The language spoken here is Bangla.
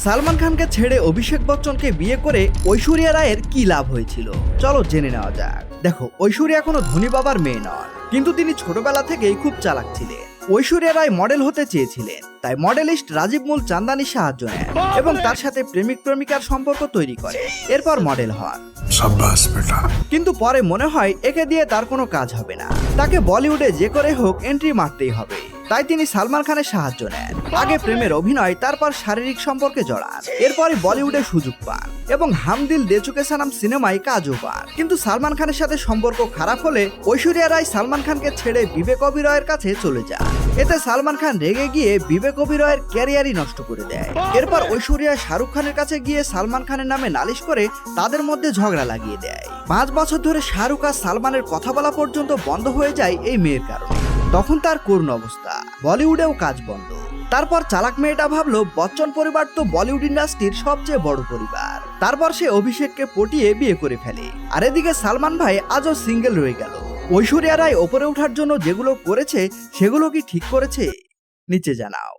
সালমান খানকে ছেড়ে অভিষেক বচ্চনকে বিয়ে করে ঐশ্বরিয়া রায়ের কি লাভ হয়েছিল চলো জেনে নেওয়া যাক। দেখো, ঐশ্বরিয়া কোনো ধনী বাবার মেয়ে নন, কিন্তু তিনি ছোটবেলা থেকেই খুব চালাক ছিলেন। ঐশ্বরিয়া রায় মডেল হতে চেয়েছিলেন, তাই মডেলিস্ট রাজীব মুল চান্দানির সাহায্য নেন এবং তার সাথে প্রেমিক প্রেমিকার সম্পর্ক তৈরি করে, এরপর মডেল হন। কিন্তু পরে মনে হয় একে দিয়ে তার কোনো কাজ হবে না, তাকে বলিউডে যে করে হোক এন্ট্রি মারতেই হবে। তাই তিনি সালমান খানের সাহায্য নেন। আগে প্রেমের অভিনয়, তারপর শারীরিক সম্পর্কে জড়ান, এরপরে বলিউডে সুযোগ পান এবং হাম দিল দে চুকে সানাম সিনেমায় কাজও পান। কিন্তু সালমান খানের সাথে সম্পর্ক খারাপ হলে ঐশ্বরিয়া রায় সালমান খানকে ছেড়ে বিবেক ওবেরয়ের কাছে চলে যান। এতে সালমান খান রেগে গিয়ে বিবেক ওবেরয়ের ক্যারিয়ারই নষ্ট করে দেয়। এরপর ঐশ্বরিয়া শাহরুখ খানের কাছে গিয়ে সালমান খানের নামে নালিশ করে তাদের মধ্যে ঝগড়া লাগিয়ে দেয়। 5 বছর ধরে শাহরুখ আর সালমানের কথা বলা পর্যন্ত বন্ধ হয়ে যায় এই মেয়ের কারণে। তখন তার করুণ অবস্থা, বলিউডেও কাজ বন্ধ। তারপর চালাক মেয়েটা ভাবলো বচ্চন পরিবার তো বলিউড ইন্ডাস্ট্রির সবচেয়ে বড় পরিবার। তারপর সে অভিষেককে পটিয়ে বিয়ে করে ফেলে। আর এদিকে সালমান ভাই আজও সিঙ্গেল রয়ে গেল। ঐশ্বরিয়া রায় ওপরে ওঠার জন্য যেগুলো করেছে সেগুলো কি ঠিক করেছে? নিচে জানাও।